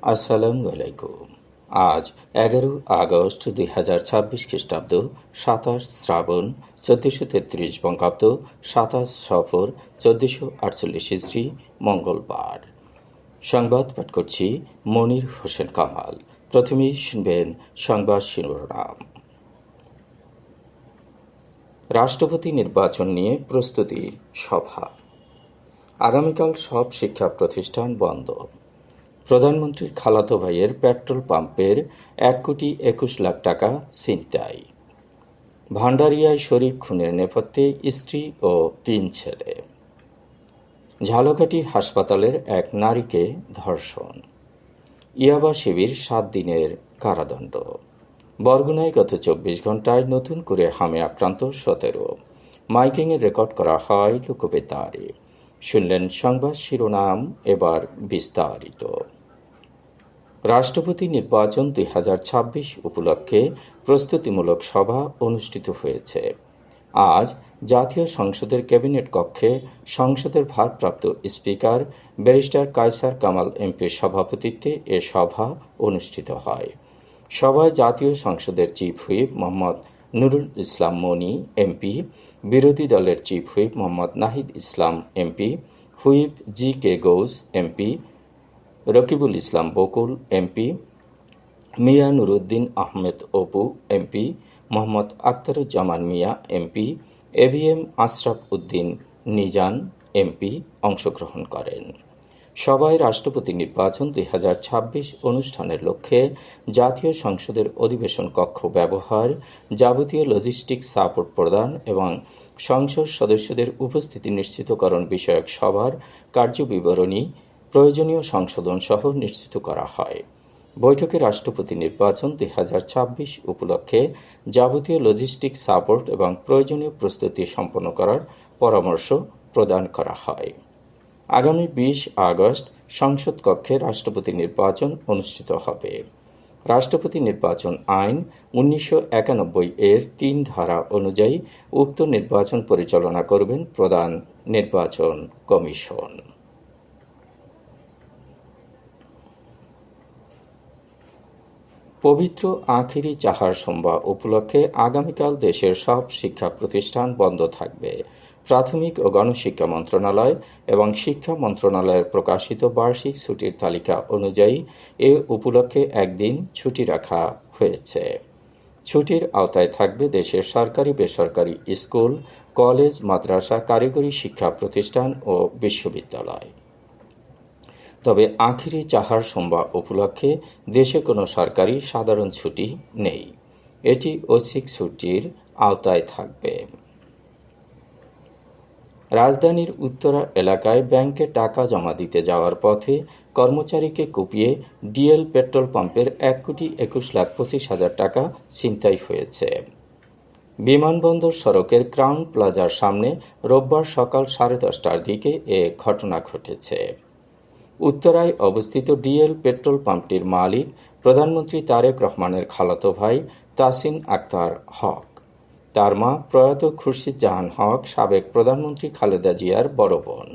আসসালামু আলাইকুম। আজ 11 আগস্ট 2026 খ্রিস্টাব্দ, 27 শ্রাবণ 1433 বঙ্গাব্দ, 27 সফর 1448 হিজরি, মঙ্গলবার। সংবাদ পাঠ করছি মনির হোসেন কামাল। প্রথমেই শুনবেন সংবাদ শিরোনাম। রাষ্ট্রপতি নির্বাচন নিয়ে প্রস্তুতি সভা। আগামীকাল সব শিক্ষা প্রতিষ্ঠান বন্ধ। প্রধানমন্ত্রীর খালাতো ভাইয়ের পেট্রোল পাম্পের 1,21,00,000 টাকা ছিনতাই। ভান্ডারিয়ায় শরীফ খুনের নেপথ্যে স্ত্রী ও 3 ছেলে। ঝালকাঠি হাসপাতালের এক নারীকে ধর্ষণ। ইয়াবা শিবির 7 দিনের কারাদণ্ড। বরগুনায় গত 24 ঘণ্টায় নতুন করে হামে আক্রান্ত 17। মাইকিংয়ে রেকর্ড করা হয় লোকবেতারে। শুনলেন সংবাদ শিরোনাম, এবার বিস্তারিত। রাষ্ট্রপতি নির্বাচন 2026 উপলক্ষে প্রস্তুতিমূলক সভা অনুষ্ঠিত হয়েছে। আজ জাতীয় সংসদের ক্যাবিনেট কক্ষে সংসদের ভারপ্রাপ্ত স্পিকার ব্যারিস্টার কায়সার কামাল এমপির সভাপতিত্বে এ সভা অনুষ্ঠিত হয়। সভায় জাতীয় সংসদের chief whip Mohammad Nurul Islam Moni MP, বিরোধী দলের chief whip Mohammad Nahid Islam MP, whip G K. Gous MP, Rakibul Islam Bakul MP, Mia Nuruddin Ahmed Apu MP, Mohammad Akhtaruzzaman Mia MP, AVM Ashraf Uddin Nizan MP অংশগ্রহণ করেন। সভায় রাষ্ট্রপতি নির্বাচন 2026 অনুষ্ঠানের লক্ষ্যে জাতীয় সংসদের অধিবেশন কক্ষ ব্যবহার, যাবতীয় লজিস্টিক সাপোর্ট প্রদান এবং সংসদ সদস্যদের উপস্থিতি নিশ্চিতকরণ বিষয়ক সভার কার্যবিবরণী, প্রয়োজনীয় সংশোধন সহ নিশ্চিত করা হয়। বৈঠকে রাষ্ট্রপতি নির্বাচন 2026 উপলক্ষে যাবতীয় লজিস্টিক সাপোর্ট এবং প্রয়োজনীয় প্রস্তুতি সম্পন্ন করার পরামর্শ প্রদান করা হয়। আগামী 20 আগস্ট সংসদ কক্ষে রাষ্ট্রপতি নির্বাচন অনুষ্ঠিত হবে। রাষ্ট্রপতি নির্বাচন আইন 1991 এর 3 ধারা অনুযায়ী উক্ত নির্বাচন পরিচালনা করবেন প্রধান নির্বাচন কমিশন। পবিত্র আখিরি চাহার সোমবার উপলক্ষে আগামীকাল দেশের সব শিক্ষা প্রতিষ্ঠান বন্ধ থাকবে। প্রাথমিক ও গণশিক্ষা মন্ত্রণালয় এবং শিক্ষা মন্ত্রণালয়ের প্রকাশিত বার্ষিক ছুটির তালিকা অনুযায়ী এ উপলক্ষে একদিন ছুটি রাখা হয়েছে। ছুটির আওতায় থাকবে দেশের সরকারি বেসরকারি স্কুল, কলেজ, মাদ্রাসা, কারিগরি শিক্ষা প্রতিষ্ঠান ও বিশ্ববিদ্যালয়। তবে আখিরি চাহার সোমবার উপলক্ষে দেশে কোনো সরকারি সাধারণ ছুটি নেই। এটি ঐচ্ছিক ছুটির আওতায় থাকবে। রাজধানীর উত্তরা এলাকায় ব্যাংকে টাকা জমা দিতে যাওয়ার পথে কর্মচারীকে কুপিয়ে ডিএল পেট্রোল পাম্পের 1,21,25,000 টাকা ছিনতাই হয়েছে। বিমানবন্দর সড়কের ক্রাউন প্লাজার সামনে রোববার সকাল 10:30টার দিকে এ ঘটনা ঘটেছে। উত্তরায় অবস্থিত ডিএল পেট্রোল পাম্পটির মালিক প্রধানমন্ত্রী তারেক রহমানের খালাতো ভাই তাসিন আক্তার হক। তার মা প্রয়াত খুরশিদ জাহান হক সাবেক প্রধানমন্ত্রী খালেদা জিয়ার বড় বোন।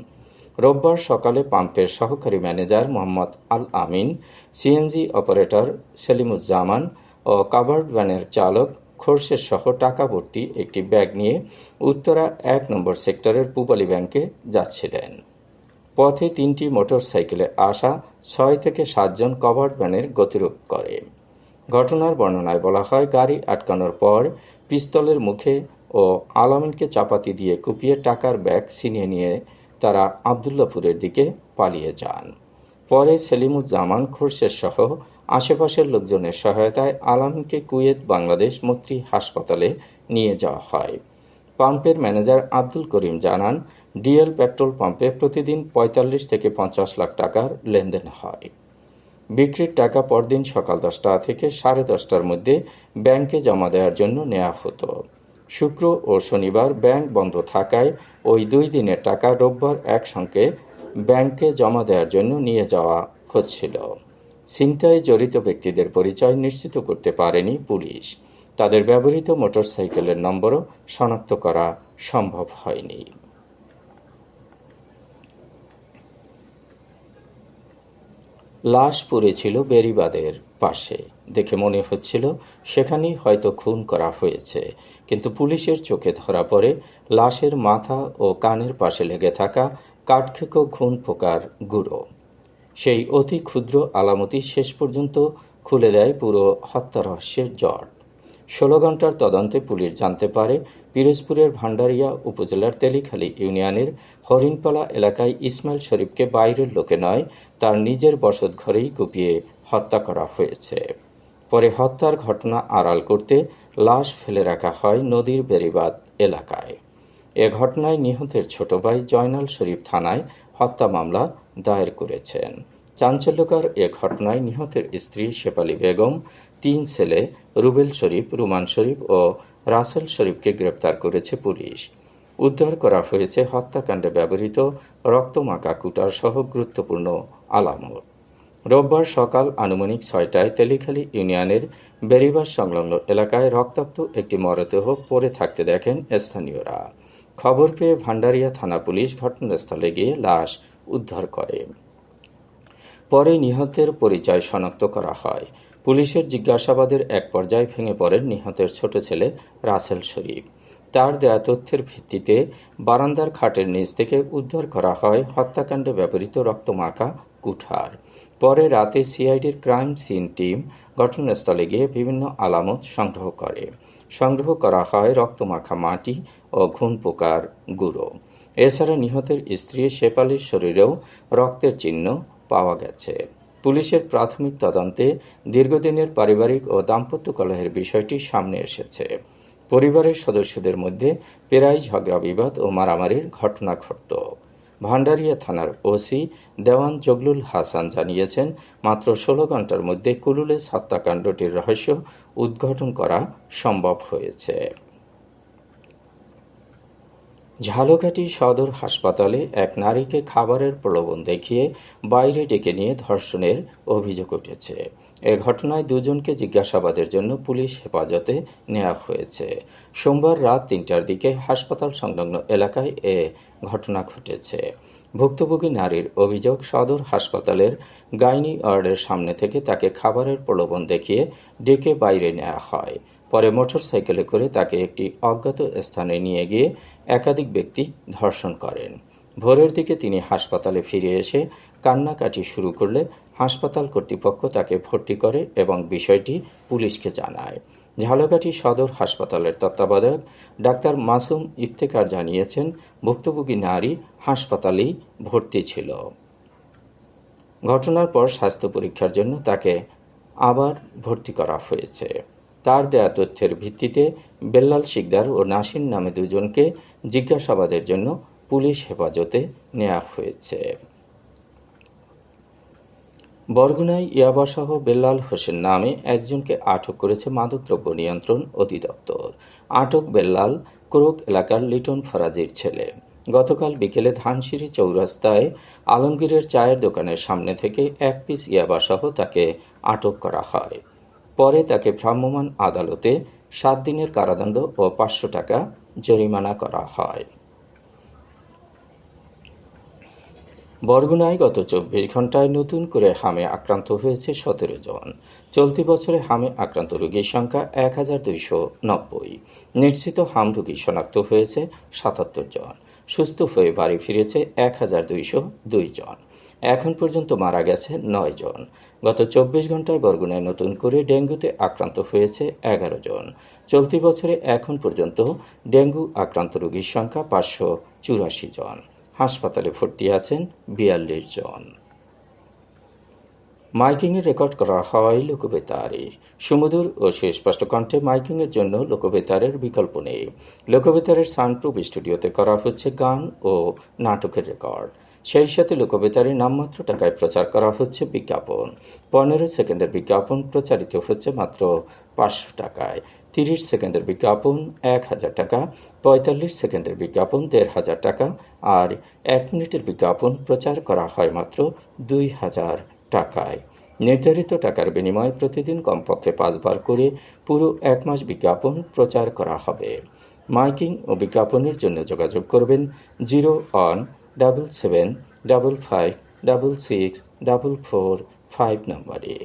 রোববার সকালে পাম্পের সহকারী ম্যানেজার মোহাম্মদ আল আমিন, সিএনজি অপারেটর সেলিমুজ্জামান ও কাভার্ড ভ্যানের চালক খোরশেদ সহ টাকা ভর্তি একটি ব্যাগ নিয়ে উত্তরা 1 নম্বর সেক্টরের পূবালী ব্যাংকে যাচ্ছিলেন। পথে 3টি মোটর সাইকেলে আসা 6 থেকে 7 জন কভার্ড ভ্যানের গতিরোধ করে। ঘটনার বর্ণনায় বলা হয়, গাড়ি আটকানোর পর পিস্তলের মুখে ও আলামিনকে চাপাতি দিয়ে কুপিয়ে টাকার ব্যাগ ছিনিয়ে নিয়ে তারা আবদুল্লাপুরের দিকে পালিয়ে যান। পরে সেলিমুজ্জামান, খোরশেদ সহ আশেপাশের লোকজনের সহায়তায় আলামিনকে কুয়েত বাংলাদেশ মৈত্রী হাসপাতালে নিয়ে যাওয়া হয়। পাম্পের ম্যানেজার আব্দুল করিম জানান, ডিএল পেট্রোল পাম্পে প্রতিদিন 45 থেকে 50 লাখ টাকার লেনদেন হয়। বিক্রির টাকা পরদিন সকাল 10টা থেকে 10:30টার মধ্যে ব্যাংকে জমা দেওয়ার জন্য নেওয়া হতো। শুক্র ও শনিবার ব্যাংক বন্ধ থাকায় ওই 2 দিনের টাকা রোববার একসঙ্গে ব্যাংকে জমা দেওয়ার জন্য নিয়ে যাওয়া হচ্ছিল। ছিনতাইয়ে জড়িত ব্যক্তিদের পরিচয় নিশ্চিত করতে পারেনি পুলিশ। তাদের ব্যবহৃত মোটরসাইকেলের নম্বরও শনাক্ত করা সম্ভব হয়নি। লাশ পড়েছিল বেড়িবাঁধের পাশে। দেখে মনে হচ্ছিল সেখানেই হয়তো খুন করা হয়েছে, কিন্তু পুলিশের চোখে ধরা পড়ে লাশের মাথা ও কানের পাশে লেগে থাকা কাঠখেকো ঘুণ পোকার গুঁড়ো। সেই অতি ক্ষুদ্র আলামতি শেষ পর্যন্ত খুলে দেয় পুরো হত্যা রহস্যের জট। 16 ঘন্টার তদন্তে পুলিশ জানতে পারে পিরোজপুরের ভান্ডারিয়া উপজেলার তেলিখালী ইউনিয়নের হরিণপালা এলাকায় ইসমাইল শরীফকে বাইরের লোকে নয়, তার নিজের বসতঘরেই কুপিয়ে হত্যা করা হয়েছে। পরে হত্যার ঘটনা আড়াল করতে লাশ ফেলে রাখা হয় নদীর বেড়িবাঁধ এলাকায়। এ ঘটনায় নিহতের ছোট ভাই জয়নাল শরীফ থানায় হত্যা মামলা দায়ের করেছেন। চাঞ্চল্যকর এ ঘটনায় নিহতের স্ত্রী শেফালী বেগম, 3 ছেলে রুবেল শরীফ, রুমান শরীফ ও রাসেল শরীফকে গ্রেপ্তার করেছে পুলিশ। উদ্ধার করা হয়েছে হত্যাকাণ্ডে ব্যবহৃত রক্তমাখা কুটার সহ গুরুত্বপূর্ণ আলামত। রোববার সকাল আনুমানিক 6টায় তেলিখালী ইউনিয়নের বেড়িবাঁধ সংলগ্ন এলাকায় রক্তাক্ত একটি মরদেহ পড়ে থাকতে দেখেন স্থানীয়রা। খবর পেয়ে ভান্ডারিয়া থানা পুলিশ ঘটনাস্থলে গিয়ে লাশ উদ্ধার করে। পরে নিহতের পরিচয় শনাক্ত করা হয়। পুলিশের জিজ্ঞাসাবাদের এক পর্যায়ে ভেঙে পড়েন নিহতের ছোট ছেলে রাসেল শরীফ। তার দেয়া তথ্যের ভিত্তিতে বারান্দার খাটের নিচ থেকে উদ্ধার করা হয় হত্যাকাণ্ডে ব্যবহৃত রক্তমাখা কুঠার। পরে রাতে সিআইডির ক্রাইম সিন টিম ঘটনাস্থলে গিয়ে বিভিন্ন আলামত সংগ্রহ করা হয় রক্তমাখা মাটি ও ঘুণ পোকার গুঁড়ো। এছাড়া নিহতের স্ত্রী শেফালির শরীরেও রক্তের চিহ্ন পাওয়া গেছে। পুলিশের প্রাথমিক তদন্তে দীর্ঘদিনের পারিবারিক ও দাম্পত্য কলহের বিষয়টি সামনে এসেছে। পরিবারের সদস্যদের মধ্যে প্রায় ঝগড়া বিবাদ ও মারামারির ঘটনা ঘটত। ভান্ডারিয়া থানার ওসি দেওয়ান জগলুল হাসান জানিয়েছেন, মাত্র 16 ঘন্টার মধ্যে কুলুলেস হত্যাকাণ্ডটির রহস্য উদ্ঘাটন করা সম্ভব হয়েছে। ঝালকাঠি সদর হাসপাতালে এক নারীকে খাবারের প্রলোভন দেখিয়ে বাইরে ডেকে নিয়ে ধর্ষণের অভিযোগ উঠেছে। এ ঘটনায় 2 জনকে জিজ্ঞাসাবাদের জন্য পুলিশ হেফাজতে নেওয়া হয়েছে। সোমবার রাত 3টার দিকে হাসপাতাল সংলগ্ন এলাকায় এ ঘটনা ঘটেছে। ভুক্তভোগী নারীর অভিযোগ, সদর হাসপাতালের গাইনি ওয়ার্ডের সামনে থেকে তাকে খাবারের প্রলোভন দেখিয়ে ডেকে বাইরে নেওয়া হয়। পরে মোটরসাইকেলে করে তাকে একটি অজ্ঞাত স্থানে নিয়ে গিয়ে একাধিক ব্যক্তি ধর্ষণ করেন। ভোরের দিকে তিনি হাসপাতালে ফিরে এসে কান্নাকাটি শুরু করলে হাসপাতাল কর্তৃপক্ষ তাকে ভর্তি করে এবং বিষয়টি পুলিশকে জানায়। ঝালকাঠি সদর হাসপাতালের তত্ত্বাবধায়ক ডাক্তার মাসুম ইফতেখার জানিয়েছেন, ভুক্তভোগী নারী হাসপাতালেই ভর্তি ছিল। ঘটনার পর স্বাস্থ্য পরীক্ষার জন্য তাকে আবার ভর্তি করা হয়েছে। তার দেয়া তথ্যের ভিত্তিতে বেল্লাল শিকদার ও নাসির নামে 2 জনকে জিজ্ঞাসাবাদের জন্য পুলিশ হেফাজতে নেওয়া হয়েছে। বরগুনায় ইয়াবাসহ বেল্লাল হোসেন নামে একজনকে আটক করেছে মাদকদ্রব্য নিয়ন্ত্রণ অধিদপ্তর। আটক বেল্লাল ক্রোক এলাকার লিটন ফরাজির ছেলে। গতকাল বিকেলে ধানসিঁড়ি চৌরাস্তায় আলমগীরের চায়ের দোকানের সামনে থেকে 1 পিস ইয়াবাসহ তাকে আটক করা হয়। পরে তাকে ভ্রাম্যমাণ আদালতে 7 দিনের কারাদণ্ড ও 500 টাকা জরিমানা করা হয়। বরগুনায় গত 24 ঘন্টায় নতুন করে হামে আক্রান্ত হয়েছে 17 জন। চলতি বছরে হামে আক্রান্ত রোগীর সংখ্যা 1290। নিশ্চিত হাম রোগী শনাক্ত হয়েছে 77 জন। সুস্থ হয়ে বাড়ি ফিরেছে 1202 জন। এখন পর্যন্ত মারা গেছে 9 জন। গত 24 ঘন্টায় বরগুনায় নতুন করে ডেঙ্গুতে আক্রান্ত হয়েছে 11 জন। চলতি বছরে এখন পর্যন্ত ডেঙ্গু আক্রান্ত রোগীর সংখ্যা 584 জন। হাসপাতালে ভর্তি আছেন 42 জন। মাইকিংয়ে রেকর্ড করা হয় লোকবেতারে। সুমধুর ও সুস্পষ্ট কণ্ঠে মাইকিংয়ের জন্য লোকবেতারের বিকল্প নেই। লোকবেতারের সাউন্ডপ্রুফ স্টুডিওতে করা হচ্ছে গান ও নাটকের রেকর্ড। সেই সাথে লোকবেতারে নামমাত্র টাকায় প্রচার করা হচ্ছে বিজ্ঞাপন। 15 সেকেন্ডের বিজ্ঞাপন প্রচারিত হচ্ছে মাত্র 500 টাকায়। 30 সেকেন্ডের বিজ্ঞাপন 1000 টাকা, 45 সেকেন্ডের বিজ্ঞাপন 1500 টাকা আর 1 মিনিটের বিজ্ঞাপন প্রচার করা হয় মাত্র 2000 টাকায়। নির্ধারিত টাকার বিনিময়ে প্রতিদিন কমপক্ষে 5 বার করে পুরো 1 মাস বিজ্ঞাপন প্রচার করা হবে। মাইকিং ও বিজ্ঞাপনের জন্য যোগাযোগ করবেন 0177555644 5 নম্বরে।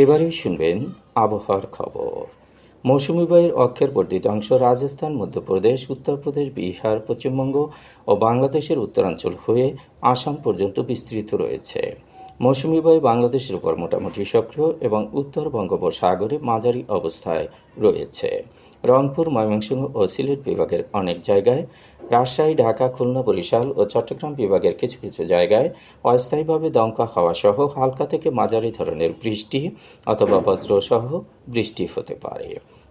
এবারে শুনবেন আবহাওয়ার খবর। মৌসুমী বায়ুর অক্ষের বর্ধিত অংশ রাজস্থান, মধ্যপ্রদেশ, উত্তরপ্রদেশ, বিহার, পশ্চিমবঙ্গ ও বাংলাদেশের উত্তরাঞ্চল হয়ে আসাম পর্যন্ত বিস্তৃত রয়েছে। মৌসুমী বায়ু বাংলাদেশের উপর মোটামুটি সক্রিয় এবং উত্তর বঙ্গোপসাগরে মাঝারি অবস্থায় রয়েছে। রংপুর, ময়মনসিংহ ও সিলেট বিভাগের অনেক জায়গায়, রাজশাহী, ঢাকা, খুলনা, বরিশাল ও চট্টগ্রাম বিভাগের কিছু কিছু জায়গায় অস্থায়ীভাবে দমকা হাওয়া সহ হালকা থেকে মাঝারি ধরনের বৃষ্টি অথবা বজ্রসহ বৃষ্টি হতে পারে।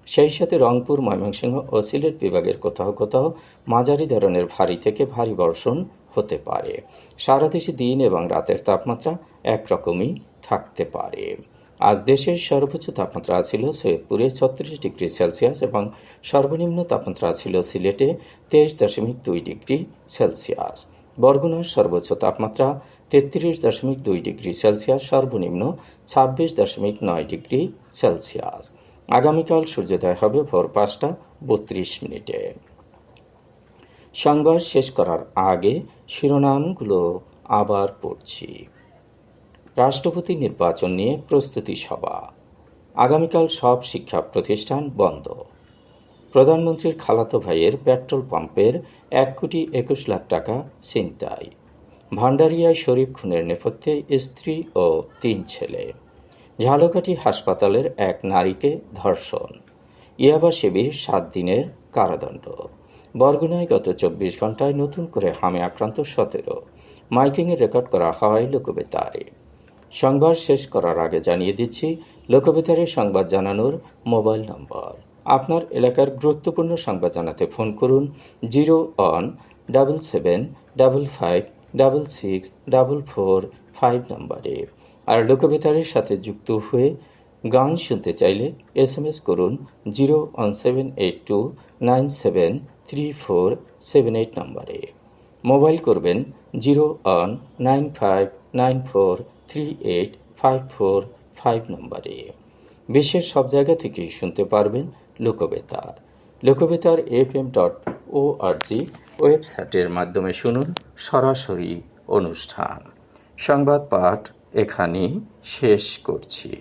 সেই সাথে রংপুর, ময়মনসিংহ ও সিলেট বিভাগের কোথাও কোথাও মাঝারি ধরনের ভারী থেকে ভারী বর্ষণ হতে পারে। সারা দেশে দিন এবং রাতের তাপমাত্রা একরকমই থাকতে পারে। আজ দেশের সর্বোচ্চ তাপমাত্রা ছিল সৈয়দপুরে 36 ডিগ্রি সেলসিয়াস এবং সর্বনিম্ন তাপমাত্রা ছিল সিলেটে 23.2 ডিগ্রি সেলসিয়াস। বরগুনার সর্বোচ্চ তাপমাত্রা 33.2 ডিগ্রি সেলসিয়াস, সর্বনিম্ন 26.9 ডিগ্রি সেলসিয়াস। আগামীকাল সূর্যোদয় হবে ভোর 5:32। সংবাদ শেষ করার আগে শিরোনামগুলো আবার পড়ছি। রাষ্ট্রপতি নির্বাচন নিয়ে প্রস্তুতি সভা। আগামীকাল সব শিক্ষা প্রতিষ্ঠান বন্ধ। প্রধানমন্ত্রীর খালাতো ভাইয়ের পেট্রোল পাম্পের 1,21,00,000 টাকা ছিনতাই। ভান্ডারিয়ায় শরীফ খুনের নেপথ্যে স্ত্রী ও 3 ছেলে। ঝালকাঠি হাসপাতালের এক নারীকে ধর্ষণ। ইয়াবা সেবীর 7 দিনের কারাদণ্ড। বরগুনায় গত 24 ঘন্টায় নতুন করে হামে আক্রান্ত 17। মাইকিংয়ে রেকর্ড করা হয় লোকবেতারে। সংবাদ শেষ করার আগে জানিয়ে দিচ্ছি লোকবেতারে সংবাদ জানানোর মোবাইল নম্বর। আপনার এলাকার গুরুত্বপূর্ণ সংবাদ জানাতে ফোন করুন 0-1-755-666-445 নম্বরে। আর লোকবেতারের সাথে যুক্ত হয়ে গান শুনতে চাইলে SMS করুন 01782973478 নম্বরে। মোবাইল করবেন 01959438545 নম্বরে। বিশ্বের সব জায়গা থেকেই শুনতে পারবেন লোকবেতার। লোকবেতার FM.org ওয়েবসাইটের মাধ্যমে শুনুন সরাসরি অনুষ্ঠান। সংবাদ পাঠ এখানেই শেষ করছি।